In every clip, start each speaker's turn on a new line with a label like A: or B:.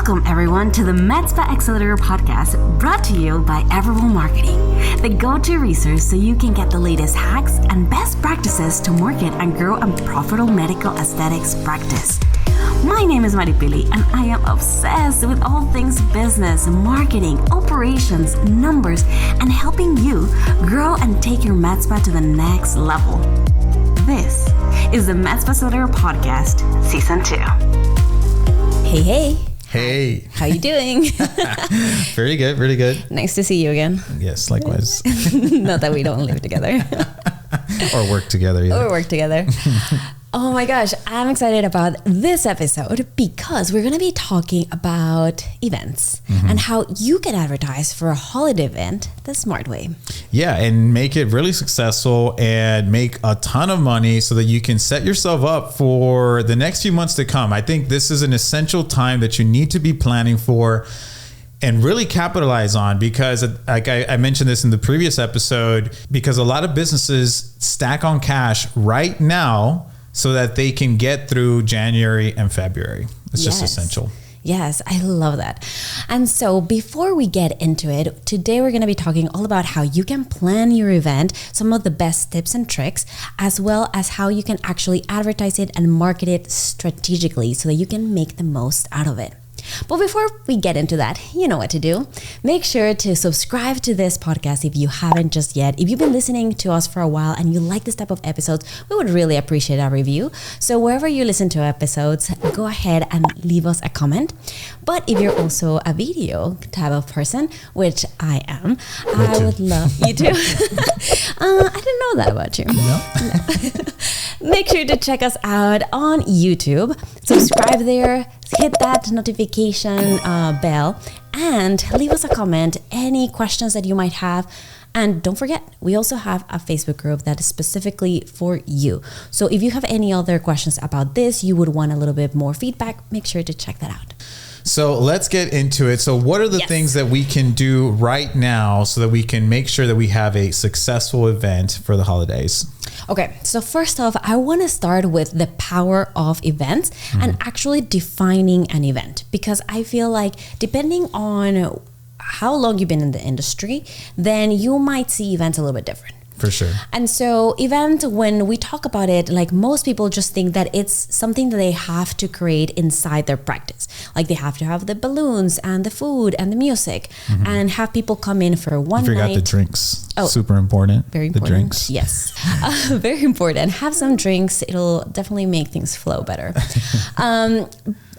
A: Welcome everyone to the Med Spa Accelerator Podcast, brought to you by Everable Marketing, the go-to resource so you can get the latest hacks and best practices to market and grow a profitable medical aesthetics practice. My name is Maripili and I am obsessed with all things business, marketing, operations, numbers, and helping you grow and take your med spa to the next level. This is the MedSpa Accelerator Podcast, Season 2.
B: Hey.
C: Hey.
B: How you doing?
C: Very good, really good.
B: Nice to see you again.
C: Yes, likewise.
B: Not that we don't live together.
C: Or work together. Yeah.
B: Or work together. Oh my gosh, I'm excited about this episode because we're going to be talking about events and how you can advertise for a holiday event the smart way.
C: Yeah, and make it really successful and make a ton of money so that you can set yourself up for the next few months to come. I think this is an essential time that you need to be planning for and really capitalize on, because like I mentioned this in the previous episode, because a lot of businesses stack on cash right now so that they can get through January and February. It's just essential.
B: Yes, I love that. And so before we get into it, today we're going to be talking all about how you can plan your event, some of the best tips and tricks, as well as how you can actually advertise it and market it strategically so that you can make the most out of it. But before we get into that, you know what to do. Make sure to subscribe to this podcast if you haven't just yet. If you've been listening to us for a while and you like this type of episodes, we would really appreciate a review. So wherever you listen to episodes, go ahead and leave us a comment. But if you're also a video type of person, which I am, I would love you to. I didn't know that about you. No. Make sure to check us out on YouTube. Subscribe there. Hit that notification bell and leave us a comment, any questions that you might have. And don't forget, we also have a Facebook group that is specifically for you. So if you have any other questions about this, you would want a little bit more feedback, make sure to check that out.
C: So let's get into it. So what are the things that we can do right now so that we can make sure that we have a successful event for the holidays?
B: Okay, so first off, I want to start with the power of events and actually defining an event, because I feel like depending on how long you've been in the industry, then you might see events a little bit different.
C: For sure.
B: And so event, when we talk about it, like most people just think that it's something that they have to create inside their practice. Like they have to have the balloons and the food and the music and have people come in for one night.
C: You forgot the drinks. Oh, super important.
B: Very important.
C: The drinks.
B: Yes. Very important. Have some drinks. It'll definitely make things flow better.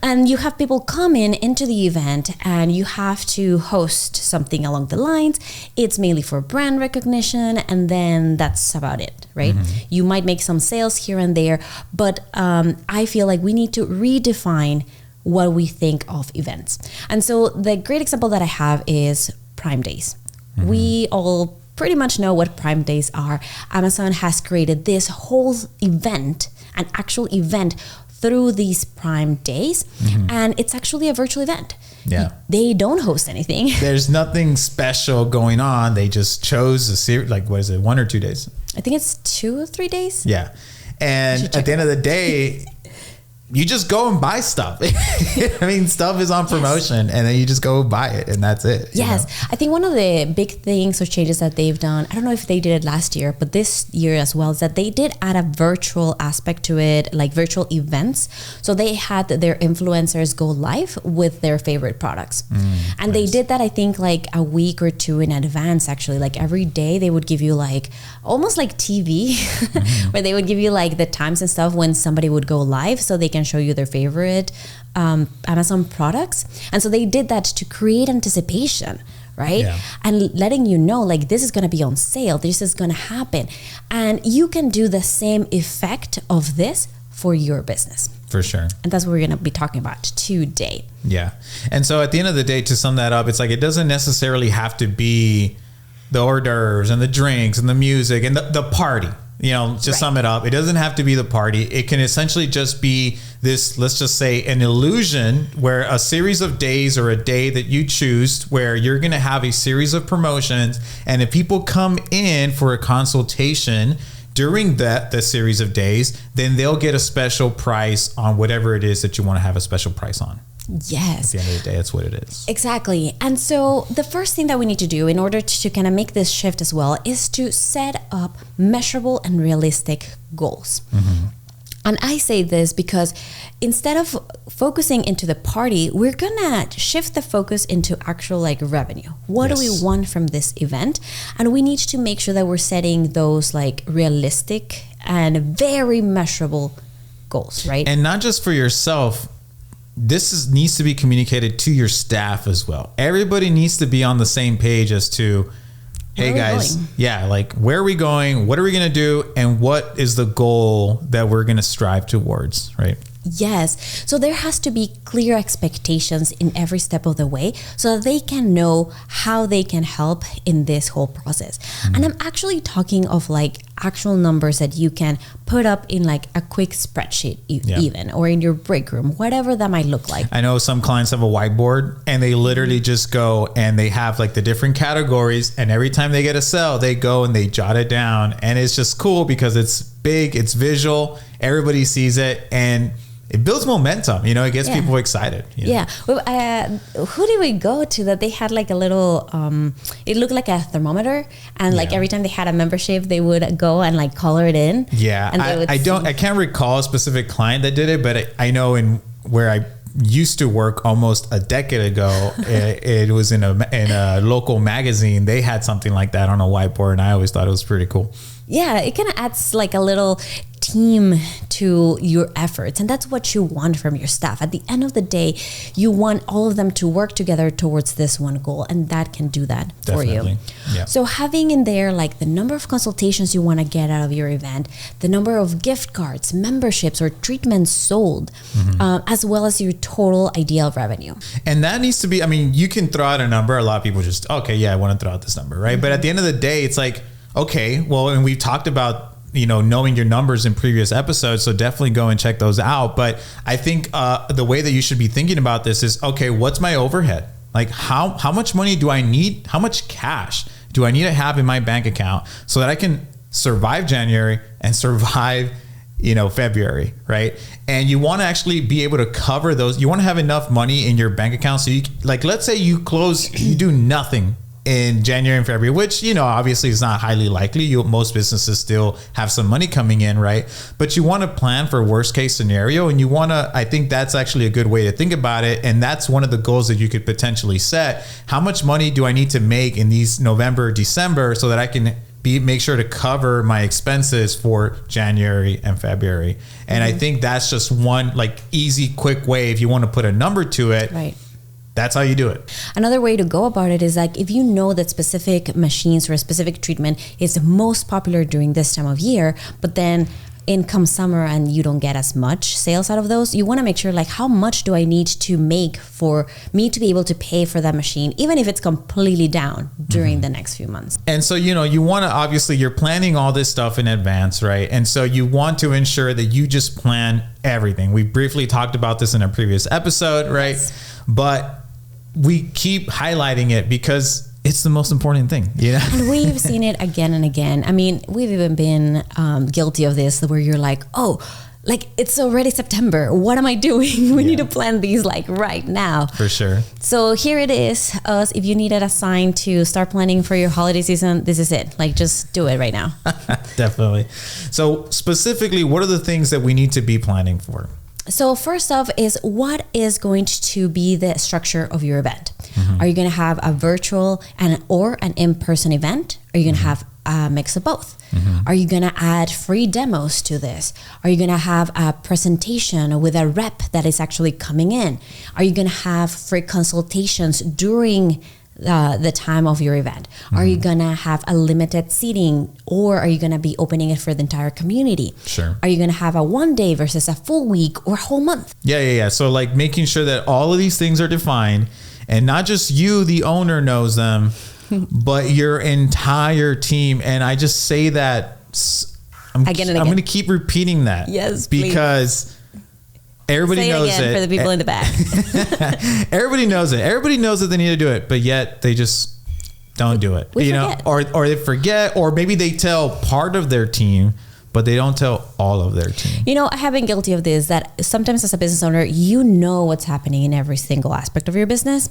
B: And you have people come into the event and you have to host something along the lines. It's mainly for brand recognition, and then that's about it, right? You might make some sales here and there, but I feel like we need to redefine what we think of events. And so the great example that I have is Prime Days. We all pretty much know what Prime Days are. Amazon has created this whole event, an actual event through these Prime Days, and it's actually a virtual event.
C: Yeah.
B: They don't host anything.
C: There's nothing special going on. They just chose a series, like, what is it, 1 or 2 days?
B: I think it's 2 or 3 days.
C: Yeah. And at the end of the day, you just go and buy stuff. I mean, stuff is on promotion and then you just go buy it and that's it.
B: Yes. I think one of the big things or changes that they've done, I don't know if they did it last year, but this year as well, is that they did add a virtual aspect to it, like virtual events. So they had their influencers go live with their favorite products. And they did that, I think, like a week or two in advance, actually. Like every day they would give you like, almost like TV, where they would give you like the times and stuff when somebody would go live so they can show you their favorite Amazon products. And so they did that to create anticipation, right? Yeah. And letting you know, like, this is going to be on sale, this is going to happen. And you can do the same effect of this for your business.
C: For sure.
B: And that's what we're going to be talking about today.
C: Yeah. And so at the end of the day, to sum that up, it's like, it doesn't necessarily have to be the hors d'oeuvres and the drinks and the music and the party. You know, just sum it up. It doesn't have to be the party. It can essentially just be this, let's just say, an illusion where a series of days or a day that you choose where you're going to have a series of promotions. And if people come in for a consultation during the series of days, then they'll get a special price on whatever it is that you want to have a special price on.
B: Yes.
C: At the end of the day, that's what it is.
B: Exactly. And so the first thing that we need to do in order to kind of make this shift as well is to set up measurable and realistic goals. Mm-hmm. And I say this because instead of focusing into the party, we're gonna shift the focus into actual like revenue. What do we want from this event? And we need to make sure that we're setting those like realistic and very measurable goals, right?
C: And not just for yourself. Needs to be communicated to your staff as well. Everybody needs to be on the same page as to, hey guys, like where are we going? What are we going to do? And what is the goal that we're going to strive towards, right?
B: Yes. So there has to be clear expectations in every step of the way so that they can know how they can help in this whole process. Mm-hmm. And I'm actually talking of like actual numbers that you can put up in like a quick spreadsheet even, or in your break room, whatever that might look like.
C: I know some clients have a whiteboard and they literally just go and they have like the different categories, and every time they get a sale, they go and they jot it down, and it's just cool because it's big, it's visual, everybody sees it, and it builds momentum, it gets people excited.
B: Yeah. Well, who did we go to that they had like a little, it looked like a thermometer, and like every time they had a membership, they would go and like color it in.
C: Yeah.
B: And
C: I can't recall a specific client that did it, but I know in where I used to work almost a decade ago, it was in a local magazine. They had something like that on a whiteboard, and I always thought it was pretty cool.
B: Yeah, it kind of adds like a little team to your efforts, and that's what you want from your staff. At the end of the day, you want all of them to work together towards this one goal, and that can do that for you. Yeah. So having in there like the number of consultations you want to get out of your event, the number of gift cards, memberships, or treatments sold, as well as your total ideal revenue. And
C: that needs to be, you can throw out a number. A lot of people just, I want to throw out this number, right? But at the end of the day, it's like, okay, well, and we've talked about knowing your numbers in previous episodes, so definitely go and check those out. But I think the way that you should be thinking about this is, okay, what's my overhead? Like how much money do I need? How much cash do I need to have in my bank account so that I can survive January and survive February, right? And you want to actually be able to cover those. You want to have enough money in your bank account so you, like, let's say you do nothing in January and February, which, obviously is not highly likely. Most businesses still have some money coming in, right? But you want to plan for worst case scenario, and I think that's actually a good way to think about it. And that's one of the goals that you could potentially set. How much money do I need to make in these November, December so that I can make sure to cover my expenses for January and February? And I think that's just one like easy, quick way. If you want to put a number to it, right? That's how you do it. Another way to go about it is like, if you know that specific machines or a specific treatment is most popular during this time of year, but then in come summer and you don't get as much sales out of those, you want to make sure like, how much do I need to make for me to be able to pay for that machine, even if it's completely down during the next few months. And so, you want to, obviously you're planning all this stuff in advance, right? And so you want to ensure that you just plan everything. We briefly talked about this in a previous episode, right? Yes. But we keep highlighting it because it's the most important thing, And we've seen it again and again. We've even been guilty of this, where you're like, it's already September. What am I doing? We need to plan these like right now. For sure. So here it is. If you needed a sign to start planning for your holiday season, this is it. Like, just do it right now. Definitely. So specifically, what are the things that we need to be planning for? So first off is, what is going to be the structure of your event? Are you going to have a virtual or an in-person event? Are you going to have a mix of both? Are you going to add free demos to this? Are you going to have a presentation with a rep that is actually coming in? Are you going to have free consultations during the time of your event? Are you gonna have a limited seating, or are you gonna be opening it for the entire community? Sure. Are you gonna have a 1 day versus a full week or a whole month? Yeah. So like making sure that all of these things are defined, and not just you, the owner, knows them, but your entire team. And I just say that I'm going to keep repeating that. Yes, because please. Everybody knows it. For the people in the back. Everybody knows it. Everybody knows that they need to do it, but yet they just don't do it. Or they forget, or maybe they tell part of their team, but they don't tell all of their team.
B: You know, I have been guilty of this, that sometimes as a business owner, you know what's happening in every single aspect of your business,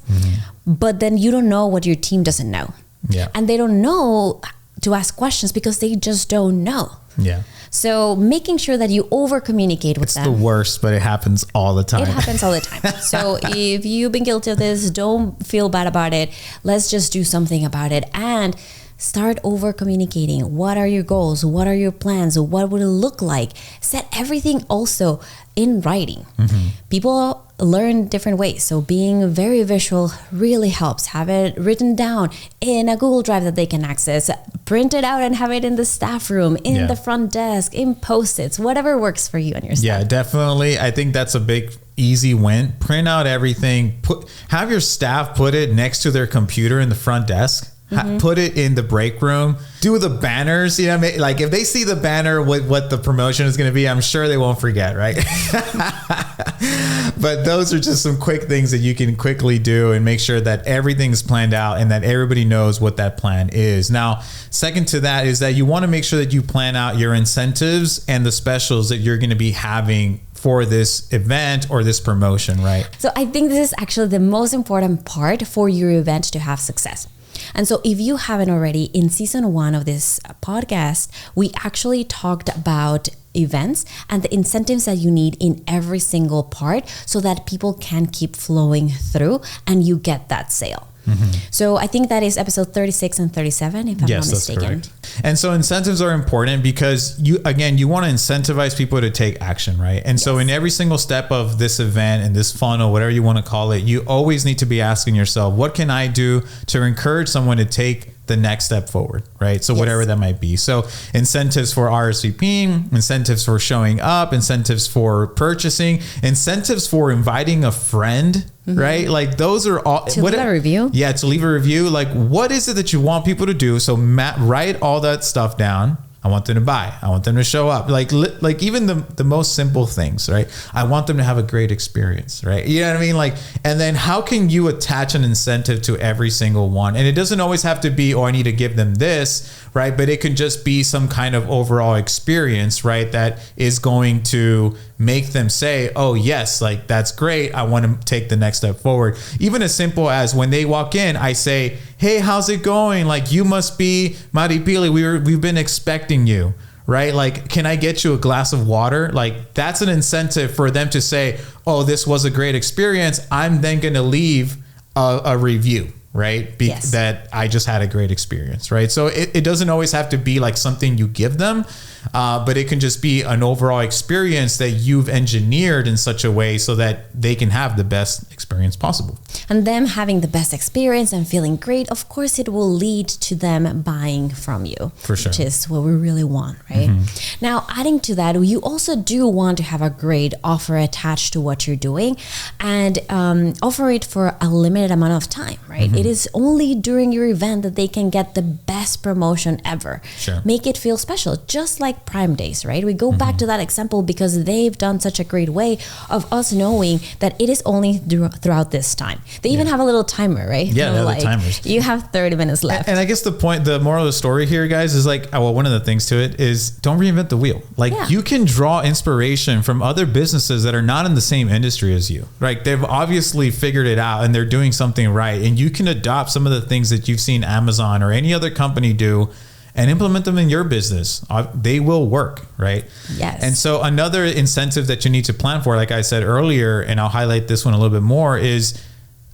B: but then you don't know what your team doesn't know.
C: Yeah.
B: And they don't know to ask questions because they just don't know.
C: Yeah.
B: So making sure that you over communicate with them.
C: It's the worst, but it happens all the time.
B: It happens all the time. So if you've been guilty of this, don't feel bad about it. Let's just do something about it and start over communicating. What are your goals? What are your plans? What would it look like? Set everything also in writing. People learn different ways. So being very visual really helps. Have it written down in a Google Drive that they can access. Print it out and have it in the staff room, in the front desk, in Post-its, whatever works for you and your staff.
C: Yeah, definitely. I think that's a big, easy win. Print out everything. Have your staff put it next to their computer in the front desk. Put it in the break room. Do the banners. You know, like if they see the banner with what the promotion is going to be, I'm sure they won't forget, right? But those are just some quick things that you can quickly do and make sure that everything's planned out and that everybody knows what that plan is. Now, second to that is that you want to make sure that you plan out your incentives and the specials that you're going to be having for this event or this promotion, right?
B: So I think this is actually the most important part for your event to have success. And so if you haven't already, in season 1 of this podcast, we actually talked about events and the incentives that you need in every single part so that people can keep flowing through and you get that sale. So I think that is episode 36 and 37, if I'm not mistaken.
C: That's correct. And so incentives are important because you want to incentivize people to take action, right? And so in every single step of this event and this funnel, whatever you want to call it, you always need to be asking yourself, what can I do to encourage someone to take the next step forward, right? So whatever that might be. So incentives for RSVPing, incentives for showing up, incentives for purchasing, incentives for inviting a friend, right? Like those are all
B: to leave a review.
C: Yeah, to leave a review. Like what is it that you want people to do? So write all that stuff down. I want them to buy. I want them to show up. Like even the most simple things, right? I want them to have a great experience, right? You know what I mean? Like, and then how can you attach an incentive to every single one? And it doesn't always have to be, oh, I need to give them this, right? But it can just be some kind of overall experience, right? That is going to make them say, oh yes, like that's great. I want to take the next step forward. Even as simple as when they walk in, I say, hey, how's it going? Like you must be Maripili. We've been expecting you, right? Like, can I get you a glass of water? Like that's an incentive for them to say, oh, this was a great experience. I'm then going to leave a review, right? That I just had a great experience, right? So it doesn't always have to be like something you give them, but it can just be an overall experience that you've engineered in such a way so that they can have the best experience possible.
B: And them having the best experience and feeling great, of course, it will lead to them buying from you.
C: For sure.
B: Which is what we really want, right? Now, adding to that, you also do want to have a great offer attached to what you're doing and offer it for a limited amount of time, right? It is only during your event that they can get the best promotion ever.
C: Sure.
B: Make it feel special, just like Prime Days, right? We go back to that example because they've done such a great way of us knowing that it is only throughout this time. They even have a little timer, right?
C: Yeah, they have the timers.
B: You have 30 minutes left.
C: And I guess the moral of the story here, guys, is like, well, one of the things to it is don't reinvent the wheel. Like you can draw inspiration from other businesses that are not in the same industry as you, right? They've obviously figured it out and they're doing something right. And you can adopt some of the things that you've seen Amazon or any other company do and implement them in your business. They will work, right?
B: Yes.
C: And so another incentive that you need to plan for, like I said earlier, and I'll highlight this one a little bit more, is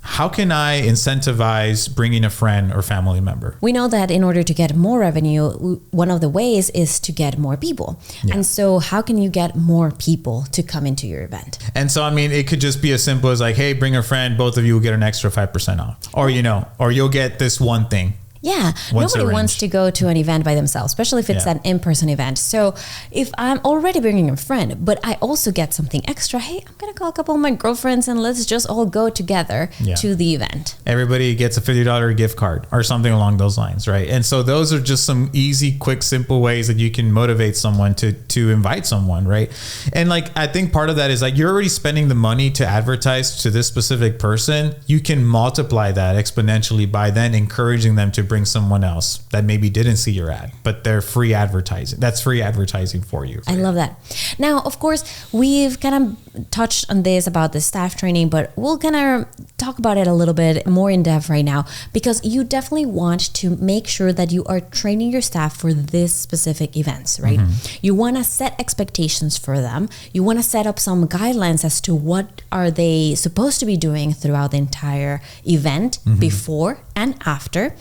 C: how can I incentivize bringing a friend or family member?
B: We know that in order to get more revenue, one of the ways is to get more people. Yeah. And so how can you get more people to come into your event?
C: And so, I mean, it could just be as simple as like, hey, bring a friend, both of you will get an extra 5% off. Or, or you'll get this one thing.
B: Yeah, nobody wants to go to an event by themselves, especially if it's an in-person event. So if I'm already bringing a friend, but I also get something extra, hey, I'm going to call a couple of my girlfriends and let's just all go together to the event. Everybody
C: gets a $50 gift card or something along those lines, right? And so those are just some easy, quick, simple ways that you can motivate someone to invite someone, right? And like, I think part of that is like, you're already spending the money to advertise to this specific person. You can multiply that exponentially by then encouraging them to bring someone else that maybe didn't see your ad, but they're free advertising. That's free advertising for you.
B: I love that. Now, of course, we've kind of touched on this about the staff training, but we'll kind of talk about it a little bit more in depth right now, because you definitely want to make sure that you are training your staff for this specific events, right? You want to set expectations for them. You want to set up some guidelines as to what are they supposed to be doing throughout the entire event, before and after,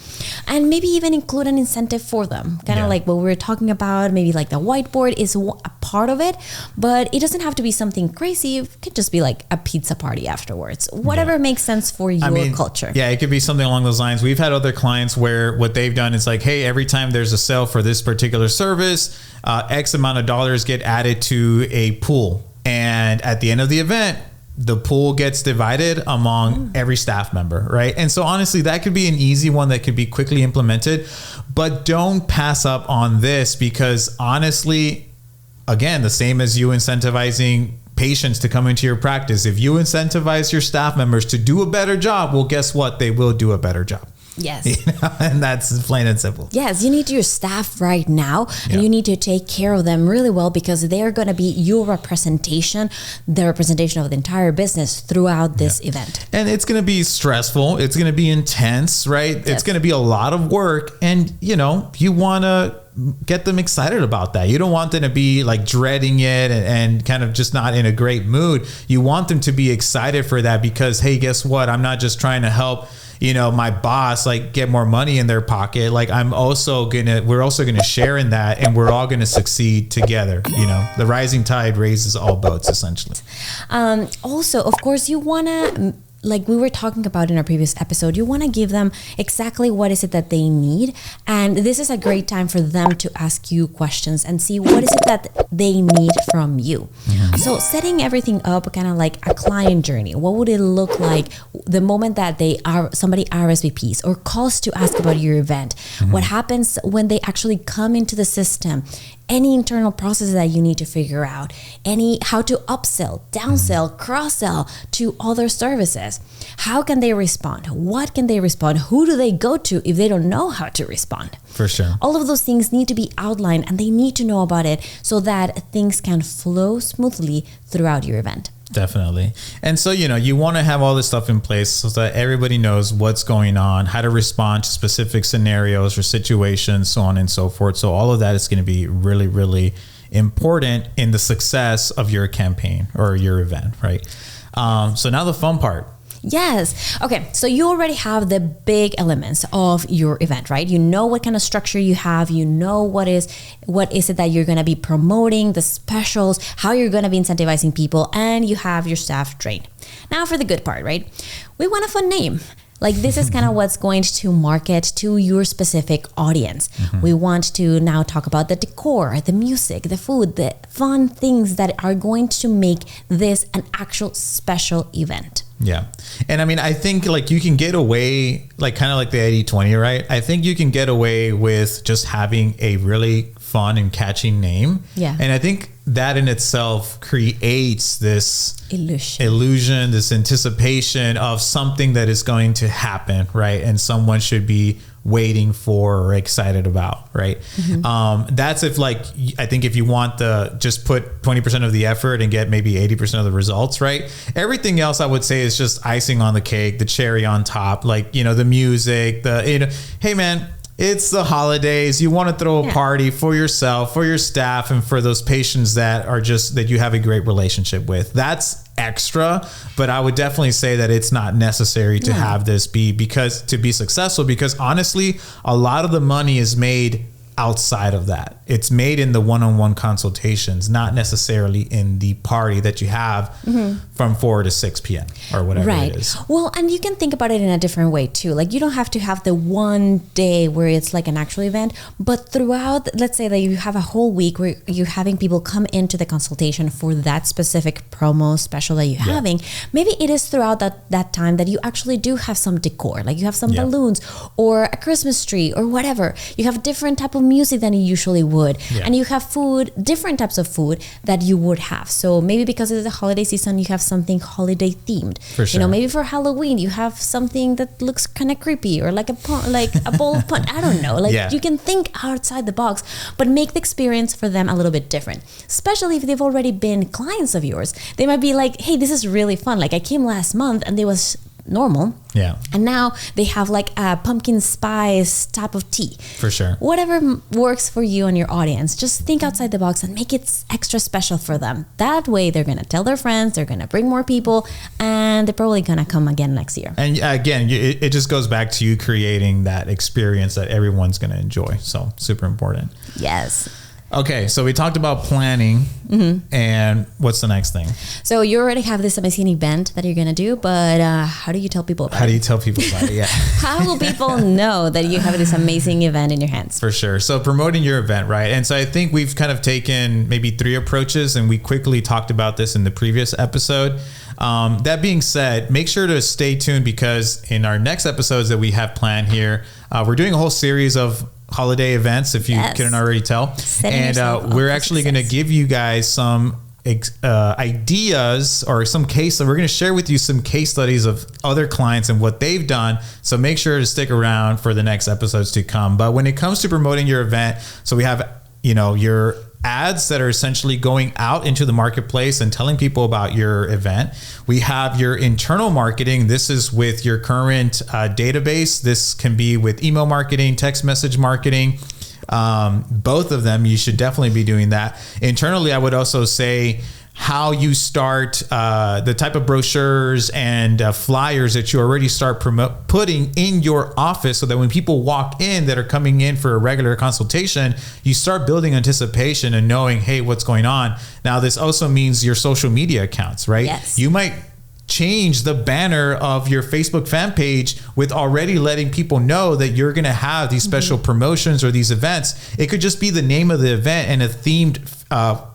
B: and maybe even include an incentive for them. Kind of like what we were talking about, maybe like the whiteboard is a part of it, but it doesn't have to be something crazy. It could just be like a pizza party afterwards. Whatever makes sense for your culture.
C: Yeah, it could be something along those lines. We've had other clients where what they've done is like, hey, every time there's a sale for this particular service, X amount of dollars get added to a pool. And at the end of the event, the pool gets divided among every staff member, right? And so honestly, that could be an easy one that could be quickly implemented, but don't pass up on this, because honestly, again, the same as you incentivizing patients to come into your practice. If you incentivize your staff members to do a better job, well, guess what? They will do a better job.
B: Yes.
C: You know? And that's plain and simple.
B: Yes, you need your staff right now, and you need to take care of them really well, because they're going to be your representation, the representation of the entire business throughout this event.
C: And it's going to be stressful. It's going to be intense, right? Yes. It's going to be a lot of work. And, you know, you want to get them excited about that. You don't want them to be like dreading it and kind of just not in a great mood. You want them to be excited for that, because, hey, guess what? I'm not just trying to help, you know, my boss like get more money in their pocket. Like we're also gonna share in that, and we're all gonna succeed together. You know, the rising tide raises all boats, essentially.
B: Also, of course, you wanna, like we were talking about in our previous episode, you want to give them exactly what is it that they need. And this is a great time for them to ask you questions and see what is it that they need from you. So setting everything up kind of like a client journey. What would it look like the moment that somebody RSVPs or calls to ask about your event? What happens when they actually come into the system? Any internal processes that you need to figure out, how to upsell, downsell, cross-sell to other services. How can they respond? What can they respond? Who do they go to if they don't know how to respond?
C: For sure.
B: All of those things need to be outlined, and they need to know about it so that things can flow smoothly throughout your event.
C: Definitely. And so, you know, you want to have all this stuff in place so that everybody knows what's going on, how to respond to specific scenarios or situations, so on and so forth. So all of that is going to be really, really important in the success of your campaign or your event, right? So now the fun part.
B: Yes. Okay. So you already have the big elements of your event, right? You know what kind of structure you have. You know what is it that you're going to be promoting, the specials, how you're going to be incentivizing people, and you have your staff trained. Now for the good part, right? We want a fun name. Like this is kind of what's going to market to your specific audience. We want to now talk about the decor, the music, the food, the fun things that are going to make this an actual special event.
C: Yeah. And I mean, I think like you can get away, like kind of like the 80-20, right? I think you can get away with just having a really fun and catchy name.
B: Yeah.
C: And I think that in itself creates this
B: illusion,
C: this anticipation of something that is going to happen, right? And someone should be waiting for or excited about, right? That's if like, I think if you want just put 20% of the effort and get maybe 80% of the results, right? Everything else I would say is just icing on the cake, the cherry on top, like, you know, the music, hey man, it's the holidays. You want to throw a party for yourself, for your staff, and for those patients that you have a great relationship with. That's extra, but I would definitely say that it's not necessary to have this to be successful, because honestly, a lot of the money is made outside of that. It's made in the one-on-one consultations, not necessarily in the party that you have from 4 to 6 p.m. or whatever it is.
B: Well, and you can think about it in a different way too. Like you don't have to have the one day where it's like an actual event, but throughout, let's say that you have a whole week where you're having people come into the consultation for that specific promo special that you're having. Maybe it is throughout that time that you actually do have some decor, like you have some balloons or a Christmas tree or whatever. You have different type of music than you usually would would. And you have food, different types of food that you would have. So maybe because it's the holiday season, you have something holiday themed.
C: For sure.
B: You know, maybe for Halloween, you have something that looks kind of creepy, or like a bowl of punch. I don't know. Like you can think outside the box, but make the experience for them a little bit different. Especially if they've already been clients of yours. They might be like, hey, this is really fun. Like I came last month and it was normal.
C: Yeah.
B: And now they have like a pumpkin spice type of tea.
C: For sure.
B: Whatever works for you and your audience, just think outside the box and make it extra special for them. That way they're going to tell their friends, they're going to bring more people, and they're probably going to come again next year.
C: And again, it just goes back to you creating that experience that everyone's going to enjoy. So super important.
B: Yes.
C: Okay, so we talked about planning, and what's the next thing?
B: So you already have this amazing event that you're going to do, but how do you tell people about it?
C: How do you tell people about it? Yeah.
B: How will people know that you have this amazing event in your hands?
C: For sure. So promoting your event, right? And so I think we've kind of taken maybe 3 approaches, and we quickly talked about this in the previous episode. That being said, make sure to stay tuned, because in our next episodes that we have planned here, we're doing a whole series of holiday events, if you couldn't already tell. And we're actually going to give you guys some ideas, or some case, we're going to share with you some case studies of other clients and what they've done. So make sure to stick around for the next episodes to come. But when it comes to promoting your event, so we have, your ads that are essentially going out into the marketplace and telling people about your event. We have your internal marketing. This is with your current database. This can be with email marketing, text message marketing. Both of them, you should definitely be doing that. Internally, I would also say how you start the type of brochures and flyers that you already start putting in your office, so that when people walk in that are coming in for a regular consultation, you start building anticipation and knowing, hey, what's going on. Now, this also means your social media accounts, right?
B: Yes.
C: You might change the banner of your Facebook fan page with already letting people know that you're going to have these special promotions or these events. It could just be the name of the event and a themed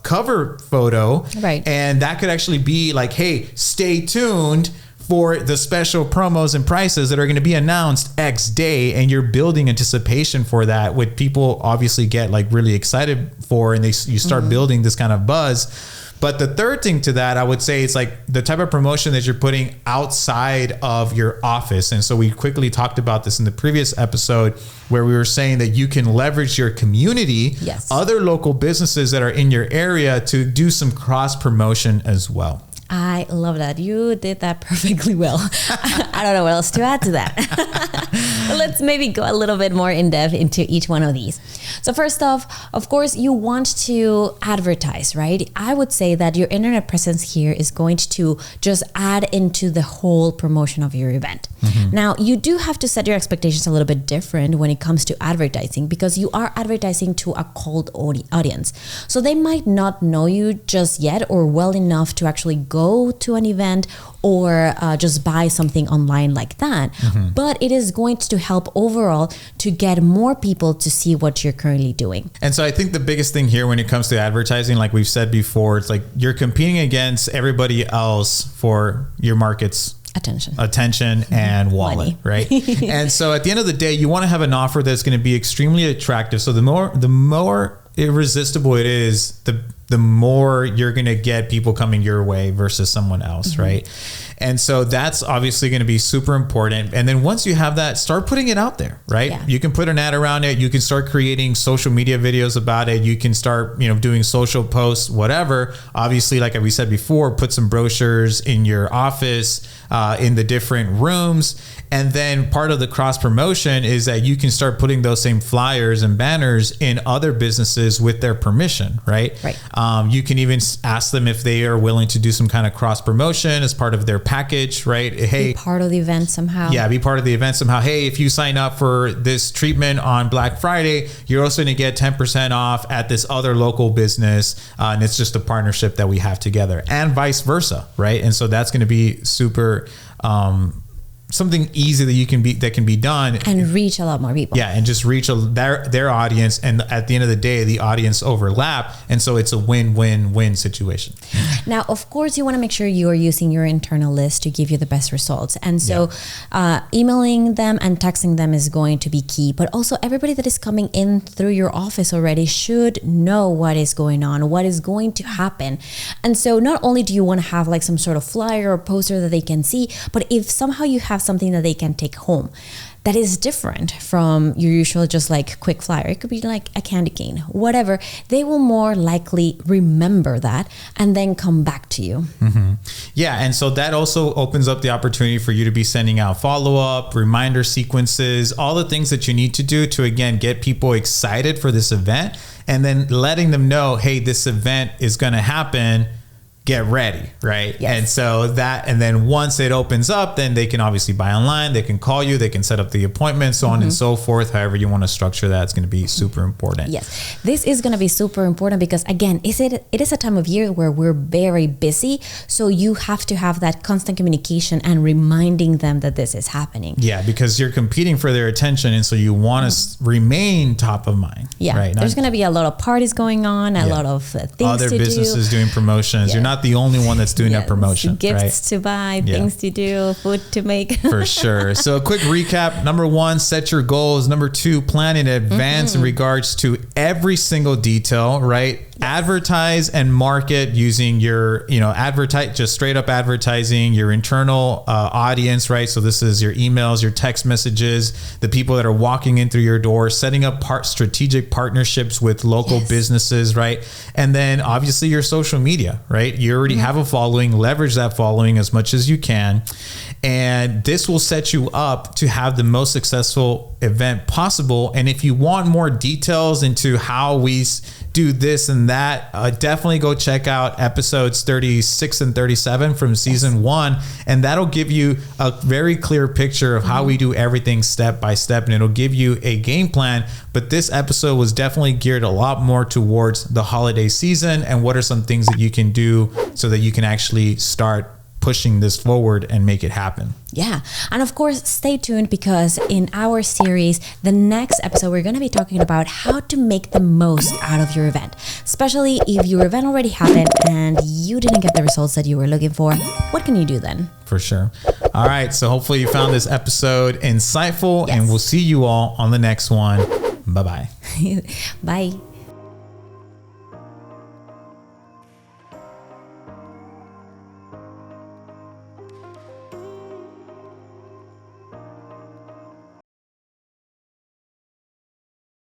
C: cover photo.
B: Right.
C: And that could actually be like, hey, stay tuned for the special promos and prices that are going to be announced X day. And you're building anticipation for that, which people obviously get like really excited for, and you start building this kind of buzz. But the third thing to that, I would say, it's like the type of promotion that you're putting outside of your office. And so we quickly talked about this in the previous episode, where we were saying that you can leverage your community, other local businesses that are in your area, to do some cross promotion as well.
B: I love that. You did that perfectly well. I don't know what else to add to that. Let's maybe go a little bit more in depth into each one of these. So first off, of course, you want to advertise, right? I would say that your internet presence here is going to just add into the whole promotion of your event. Now, you do have to set your expectations a little bit different when it comes to advertising, because you are advertising to a cold audience. So they might not know you just yet or well enough to actually go to an event or just buy something online like that. But it is going to help overall to get more people to see what you're currently doing. And
C: so I think the biggest thing here when it comes to advertising, like we've said before, it's like you're competing against everybody else for your market's attention and wallet, money. Right? And so at the end of the day, you want to have an offer that's going to be extremely attractive. So the more irresistible it is, the more you're going to get people coming your way versus someone else, right? And so that's obviously going to be super important. And then once you have that, start putting it out there, right? Yeah. You can put an ad around it. You can start creating social media videos about it. You can start, doing social posts, whatever. Obviously, like we said before, put some brochures in your office, in the different rooms. And then part of the cross promotion is that you can start putting those same flyers and banners in other businesses with their permission, right? You can even ask them if they are willing to do some kind of cross promotion as part of their package, right? Hey,
B: be part of the event somehow.
C: Yeah, be part of the event somehow. Hey, if you sign up for this treatment on Black Friday, you're also going to get 10% off at this other local business. And it's just a partnership that we have together, and vice versa, right? And so that's going to be super something easy that can be done
B: and reach a lot more people.
C: Yeah, and just reach their audience, and at the end of the day, the audience overlap, and so it's a win-win-win situation.
B: Now, of course, you want to make sure you are using your internal list to give you the best results, and so emailing them and texting them is going to be key. But also, everybody that is coming in through your office already should know what is going on, what is going to happen, and so not only do you want to have like some sort of flyer or poster that they can see, but if somehow you have something that they can take home that is different from your usual just like quick flyer, it could be like a candy cane, whatever, they will more likely remember that and then come back to you.
C: Mm-hmm. Yeah, and so that also opens up the opportunity for you to be sending out follow-up, reminder sequences, all the things that you need to do to, again, get people excited for this event, and then letting them know, hey, this event is going to happen. Get ready, right?
B: Yes.
C: And so and then once it opens up, then they can obviously buy online, they can call you, they can set up the appointment, so on and so forth. However you want to structure that, it's going to be super important.
B: Yes, this is going to be super important because, again, it is a time of year where we're very busy, so you have to have that constant communication and reminding them that this is happening.
C: Yeah, because you're competing for their attention, and so you want to remain top of mind.
B: Yeah,
C: right?
B: There's going to be a lot of parties going on, a lot of things
C: other
B: to
C: businesses doing promotions.
B: Yeah.
C: You're not the only one that's doing that promotion.
B: Gifts to buy, things to do, food to make.
C: For sure. So a quick recap. Number 1, set your goals. Number 2, plan in advance in regards to every single detail, right? Advertise and market using your, advertise, just straight up advertising, your internal audience, right? So this is your emails, your text messages, the people that are walking in through your door, setting up strategic partnerships with local businesses, right? And then obviously your social media, right? You already have a following, leverage that following as much as you can. And this will set you up to have the most successful event possible. And if you want more details into how we do this and that, definitely go check out episodes 36 and 37 from season 1. And that'll give you a very clear picture of how we do everything step by step. And it'll give you a game plan. But this episode was definitely geared a lot more towards the holiday season and what are some things that you can do so that you can actually start pushing this forward and make it happen.
B: Yeah. And of course, stay tuned because in our series, the next episode, we're going to be talking about how to make the most out of your event, especially if your event already happened and you didn't get the results that you were looking for. What can you do then?
C: For sure. All right. So hopefully you found this episode insightful and we'll see you all on the next one. Bye-bye.
B: Bye.